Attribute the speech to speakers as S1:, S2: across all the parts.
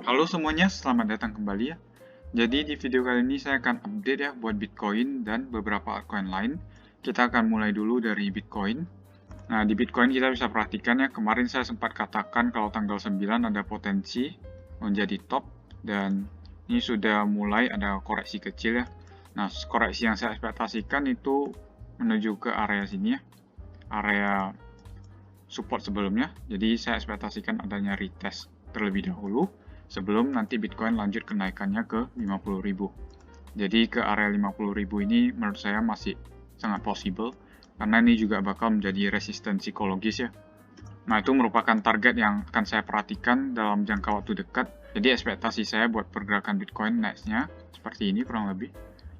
S1: Halo semuanya, selamat datang kembali ya. Jadi di video kali ini saya akan update ya buat Bitcoin dan beberapa altcoin lain. Kita akan mulai dulu dari Bitcoin. Nah, di Bitcoin kita bisa perhatikan ya, kemarin saya sempat katakan kalau tanggal 9 ada potensi menjadi top dan ini sudah mulai ada koreksi kecil ya. Nah, koreksi yang saya ekspektasikan itu menuju ke area sini ya, area support sebelumnya. Jadi saya ekspektasikan adanya retest terlebih dahulu sebelum nanti Bitcoin lanjut kenaikannya ke 50.000. Jadi ke area 50.000 ini menurut saya masih sangat possible karena ini juga bakal menjadi resisten psikologis ya. Nah, itu merupakan target yang akan saya perhatikan dalam jangka waktu dekat. Jadi ekspektasi saya buat pergerakan Bitcoin next-nya seperti ini kurang lebih.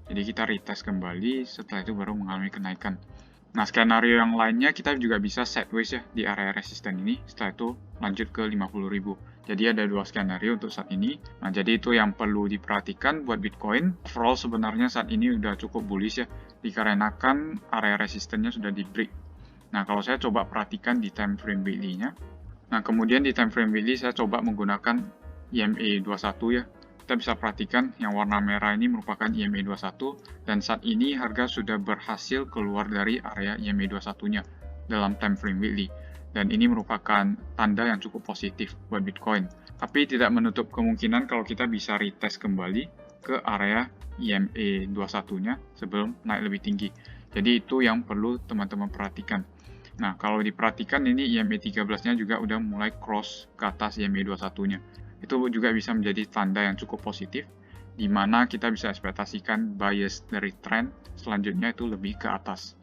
S1: Jadi kita retest kembali, setelah itu baru mengalami kenaikan. Nah, skenario yang lainnya kita juga bisa sideways ya di area resisten ini, setelah itu lanjut ke 50.000. Jadi ada dua skenario untuk saat ini. Nah, jadi itu yang perlu diperhatikan buat Bitcoin. Overall sebenarnya saat ini udah cukup bullish ya, dikarenakan area resistennya sudah di break. Nah, kalau saya coba perhatikan di time frame weekly-nya. Nah, kemudian di time frame weekly saya coba menggunakan EMA21 ya. Kita bisa perhatikan yang warna merah ini merupakan EMA21 dan saat ini harga sudah berhasil keluar dari area EMA21-nya dalam time frame weekly. Dan ini merupakan tanda yang cukup positif buat Bitcoin. Tapi tidak menutup kemungkinan kalau kita bisa retest kembali ke area EMA21-nya sebelum naik lebih tinggi. Jadi itu yang perlu teman-teman perhatikan. Nah, kalau diperhatikan ini EMA13-nya juga udah mulai cross ke atas EMA21-nya. Itu juga bisa menjadi tanda yang cukup positif, di mana kita bisa ekspektasikan bias dari trend selanjutnya itu lebih ke atas.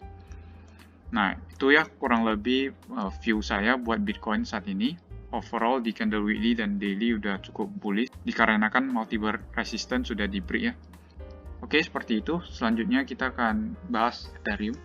S1: Nah, itu ya kurang lebih view saya buat Bitcoin saat ini. Overall di candle weekly dan daily udah cukup bullish, dikarenakan multiple resistance sudah di break ya. Oke, seperti itu. Selanjutnya kita akan bahas Ethereum.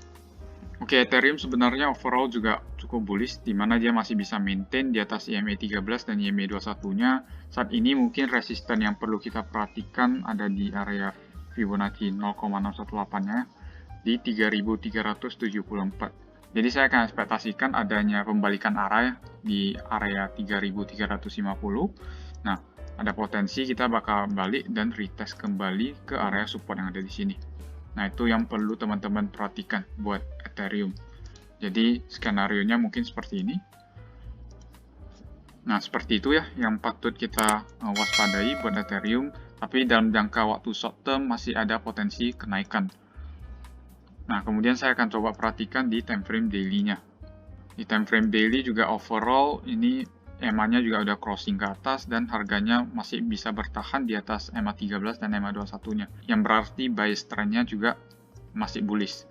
S1: Oke, Ethereum sebenarnya overall juga cukup bullish, di mana dia masih bisa maintain di atas EMA13 dan EMA21-nya. Saat ini mungkin resisten yang perlu kita perhatikan ada di area Fibonacci 0,618-nya di 3.374. Jadi saya akan ekspektasikan adanya pembalikan arah ya, di area 3.350. Nah, ada potensi kita bakal balik dan retest kembali ke area support yang ada di sini. Nah, itu yang perlu teman-teman perhatikan buat Ethereum. Jadi, skenario-nya mungkin seperti ini. Nah, seperti itu ya yang patut kita waspadai buat Ethereum. Tapi dalam jangka waktu short term masih ada potensi kenaikan. Nah, kemudian saya akan coba perhatikan di time frame daily-nya. Di time frame daily juga overall ini EMA-nya juga udah crossing ke atas dan harganya masih bisa bertahan di atas EMA13 dan EMA21-nya. Yang berarti bias trend-nya juga masih bullish.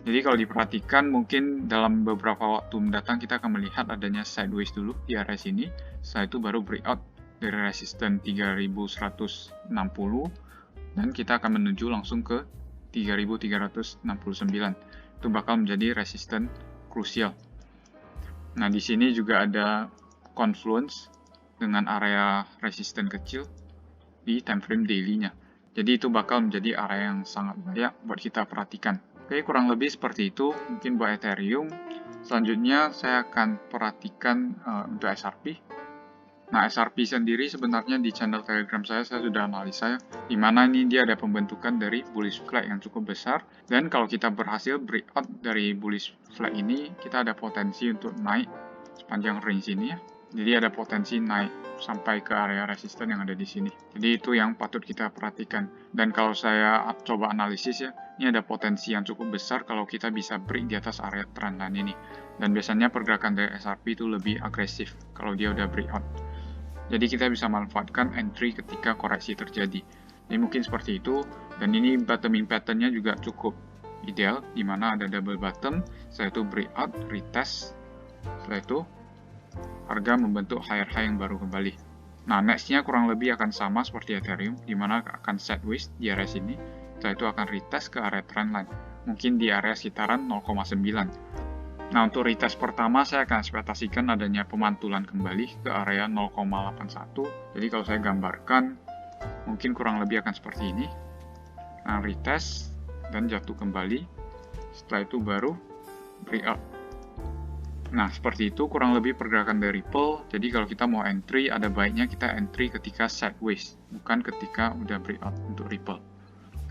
S1: Jadi kalau diperhatikan mungkin dalam beberapa waktu mendatang kita akan melihat adanya sideways dulu di area sini. Setelah itu baru breakout dari resisten 3160 dan kita akan menuju langsung ke 3369. Itu bakal menjadi resisten krusial. Nah, di sini juga ada confluence dengan area resisten kecil di time frame daily-nya. Jadi itu bakal menjadi area yang sangat layak buat kita perhatikan. Oke, kurang lebih seperti itu mungkin buat Ethereum. Selanjutnya saya akan perhatikan untuk XRP. Nah, XRP sendiri sebenarnya di channel Telegram saya sudah analisa ya, di mana ini dia ada pembentukan dari bullish flag yang cukup besar, dan kalau kita berhasil breakout dari bullish flag ini, kita ada potensi untuk naik sepanjang range ini ya. Jadi ada potensi naik sampai ke area resisten yang ada di sini. Jadi itu yang patut kita perhatikan. Dan kalau saya coba analisis ya, ini ada potensi yang cukup besar kalau kita bisa break di atas area trendline ini. Dan biasanya pergerakan dari XRP itu lebih agresif kalau dia udah breakout. Jadi kita bisa manfaatkan entry ketika koreksi terjadi. Jadi mungkin seperti itu. Dan ini bottoming pattern-nya juga cukup ideal, di mana ada double bottom, setelah itu breakout, retest, setelah itu harga membentuk higher high yang baru kembali. Nah, next-nya kurang lebih akan sama seperti Ethereum, di mana akan sideways di area sini, setelah itu akan retest ke area trendline, mungkin di area sekitaran 0,9. Nah, untuk retest pertama saya akan ekspektasikan adanya pemantulan kembali ke area 0,81. Jadi kalau saya gambarkan, mungkin kurang lebih akan seperti ini. Nah, retest dan jatuh kembali, setelah itu baru breakout. Nah, seperti itu kurang lebih pergerakan dari Ripple. Jadi kalau kita mau entry, ada baiknya kita entry ketika sideways, bukan ketika udah breakout untuk Ripple.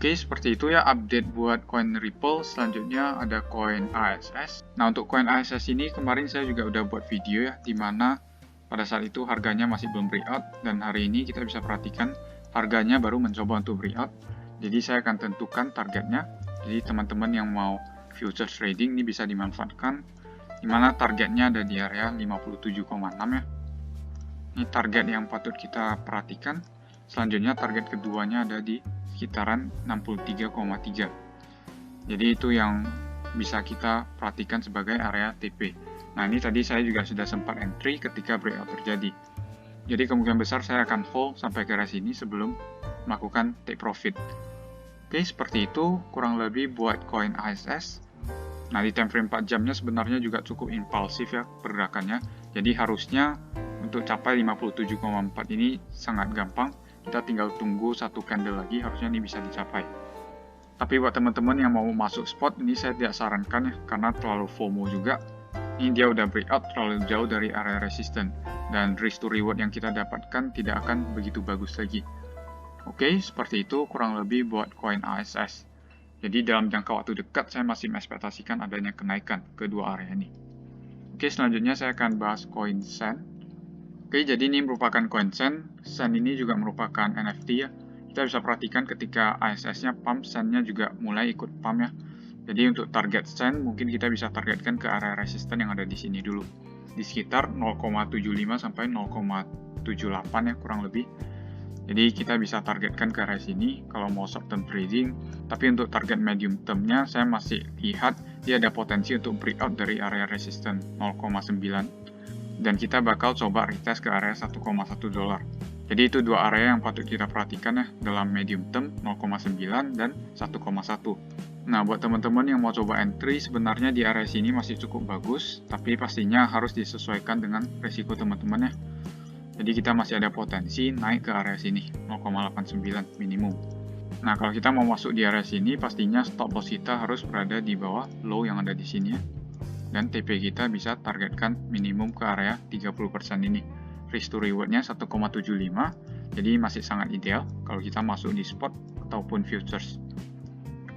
S1: Oke, seperti itu ya update buat koin Ripple. Selanjutnya ada koin ASS. Nah, untuk koin ASS ini kemarin saya juga udah buat video ya, di mana pada saat itu harganya masih belum breakout, dan hari ini kita bisa perhatikan harganya baru mencoba untuk breakout. Jadi saya akan tentukan targetnya. Jadi teman-teman yang mau futures trading ini bisa dimanfaatkan, di mana targetnya ada di area 57,6 ya. Ini target yang patut kita perhatikan. Selanjutnya target keduanya ada di sekitaran 63,3. Jadi itu yang bisa kita perhatikan sebagai area TP. Nah, ini tadi saya juga sudah sempat entry ketika breakout terjadi. Jadi kemungkinan besar saya akan hold sampai ke area sini sebelum melakukan take profit. Oke, seperti itu kurang lebih buat koin ASS. Nah, di time frame 4 jamnya sebenarnya juga cukup impulsif ya pergerakannya. Jadi harusnya untuk capai 57,4 ini sangat gampang. Kita tinggal tunggu satu candle lagi, harusnya ini bisa dicapai. Tapi buat teman-teman yang mau masuk spot, ini saya tidak sarankan ya, karena terlalu FOMO juga. Ini dia udah breakout terlalu jauh dari area resisten. Dan risk to reward yang kita dapatkan tidak akan begitu bagus lagi. Oke, seperti itu kurang lebih buat koin ASS. Jadi dalam jangka waktu dekat saya masih mengekspektasikan adanya kenaikan kedua area ini. Oke, selanjutnya saya akan bahas koin SEN. Oke, jadi ini merupakan koin SEN. SEN ini juga merupakan NFT ya. Kita bisa perhatikan ketika ASS-nya pump, SEN-nya juga mulai ikut pump ya. Jadi untuk target SEN mungkin kita bisa targetkan ke area resisten yang ada di sini dulu. Di sekitar 0,75 sampai 0,78 ya kurang lebih. Jadi kita bisa targetkan ke area sini kalau mau short term trading. Tapi untuk target medium termnya saya masih lihat dia ada potensi untuk breakout dari area resisten 0,9. Dan kita bakal coba retest ke area 1,1 dolar. Jadi itu dua area yang patut kita perhatikan ya dalam medium term 0,9 dan 1,1. Nah, buat teman-teman yang mau coba entry sebenarnya di area sini masih cukup bagus, tapi pastinya harus disesuaikan dengan resiko teman-teman ya. Jadi kita masih ada potensi naik ke area sini 0,89 minimum. Nah, kalau kita mau masuk di area sini pastinya stop loss kita harus berada di bawah low yang ada di sini ya. Dan TP kita bisa targetkan minimum ke area 30% ini. Risk to reward-nya 1,75, jadi masih sangat ideal kalau kita masuk di spot ataupun futures.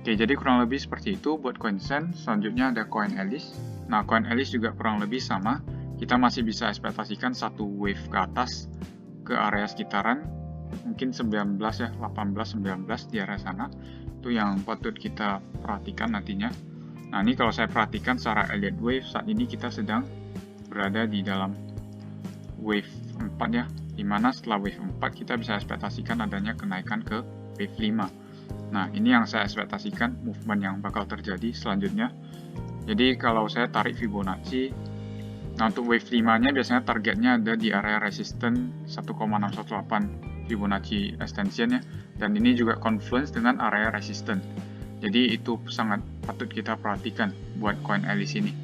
S1: Oke, jadi kurang lebih seperti itu buat koin SEN. Selanjutnya ada koin Alice. Nah, koin Alice juga kurang lebih sama. Kita masih bisa ekspektasikan satu wave ke atas ke area sekitaran mungkin 19 ya, 18, 19 di area sana. Itu yang patut kita perhatikan nantinya. Nah, ini kalau saya perhatikan secara Elliott Wave, saat ini kita sedang berada di dalam wave 4 ya, dimana setelah wave 4 kita bisa ekspektasikan adanya kenaikan ke wave 5. Nah, ini yang saya ekspektasikan movement yang bakal terjadi selanjutnya. Jadi kalau saya tarik Fibonacci, nah untuk wave 5-nya biasanya targetnya ada di area resisten 1,618 Fibonacci extension ya, dan ini juga confluence dengan area resisten. Jadi itu sangat patut kita perhatikan buat koin Alice ini.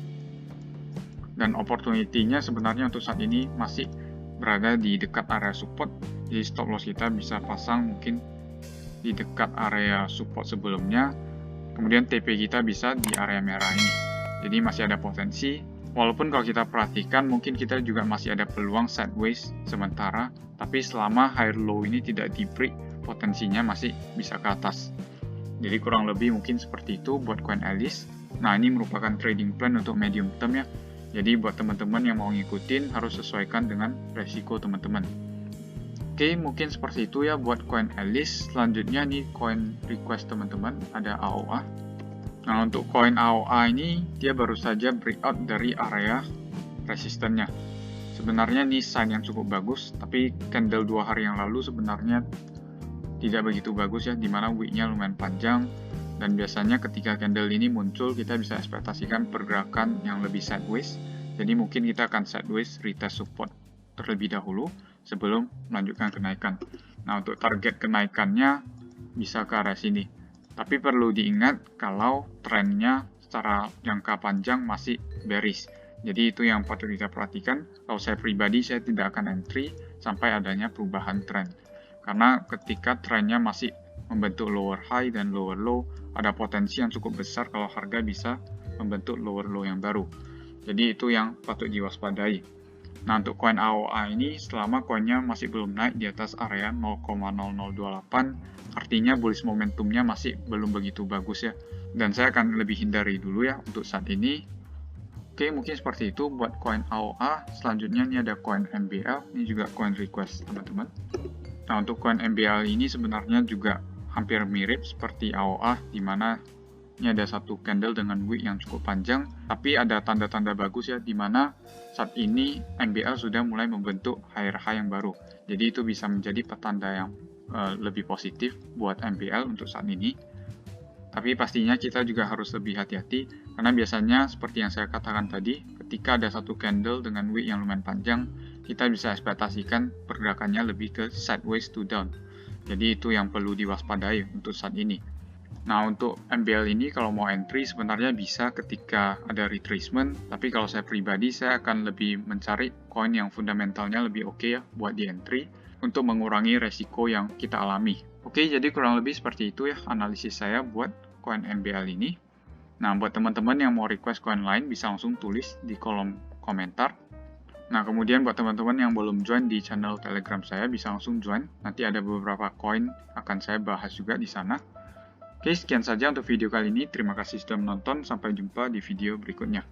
S1: Dan opportunity-nya sebenarnya untuk saat ini masih berada di dekat area support, jadi stop loss kita bisa pasang mungkin di dekat area support sebelumnya, kemudian TP kita bisa di area merah ini. Jadi masih ada potensi, walaupun kalau kita perhatikan mungkin kita juga masih ada peluang sideways sementara, tapi selama high low ini tidak di break, potensinya masih bisa ke atas. Jadi kurang lebih mungkin seperti itu buat koin Alice. Nah, ini merupakan trading plan untuk medium term ya. Jadi buat teman-teman yang mau ngikutin harus sesuaikan dengan resiko teman-teman. Oke, mungkin seperti itu ya buat koin Alice. Selanjutnya nih koin request teman-teman, ada AOA. Nah, untuk koin AOA ini dia baru saja breakout dari area resistennya. Sebenarnya ini sign yang cukup bagus, tapi candle 2 hari yang lalu sebenarnya tidak begitu bagus ya, dimana wick-nya lumayan panjang, dan biasanya ketika candle ini muncul kita bisa ekspektasikan pergerakan yang lebih sideways. Jadi mungkin kita akan sideways retest support terlebih dahulu sebelum melanjutkan kenaikan. Nah, untuk target kenaikannya bisa ke arah sini. Tapi perlu diingat kalau trennya secara jangka panjang masih bearish. Jadi itu yang patut kita perhatikan. Kalau saya pribadi saya tidak akan entry sampai adanya perubahan tren. Karena ketika trennya masih membentuk lower high dan lower low, ada potensi yang cukup besar kalau harga bisa membentuk lower low yang baru. Jadi itu yang patut diwaspadai. Nah, untuk koin AOA ini, selama koinnya masih belum naik di atas area 0,0028, artinya bullish momentumnya masih belum begitu bagus ya. Dan saya akan lebih hindari dulu ya untuk saat ini. Oke, mungkin seperti itu buat koin AOA. Selanjutnya ini ada koin MBL, ini juga koin request teman-teman. Nah, untuk koin MBL ini sebenarnya juga hampir mirip seperti AOA, di mana ini ada satu candle dengan wick yang cukup panjang, tapi ada tanda-tanda bagus ya, di mana saat ini MBL sudah mulai membentuk higher high yang baru. Jadi itu bisa menjadi petanda yang lebih positif buat MBL untuk saat ini. Tapi pastinya kita juga harus lebih hati-hati, karena biasanya seperti yang saya katakan tadi, ketika ada satu candle dengan wick yang lumayan panjang, kita bisa ekspektasikan pergerakannya lebih ke sideways to down. Jadi itu yang perlu diwaspadai untuk saat ini. Nah, untuk MBL ini kalau mau entry sebenarnya bisa ketika ada retracement, tapi kalau saya pribadi saya akan lebih mencari koin yang fundamentalnya lebih oke ya buat di entry untuk mengurangi resiko yang kita alami. Oke, jadi kurang lebih seperti itu ya analisis saya buat koin MBL ini. Nah, buat teman-teman yang mau request koin lain bisa langsung tulis di kolom komentar. Nah, kemudian buat teman-teman yang belum join di channel Telegram saya bisa langsung join. Nanti ada beberapa koin akan saya bahas juga di sana. Oke, sekian saja untuk video kali ini. Terima kasih sudah menonton. Sampai jumpa di video berikutnya.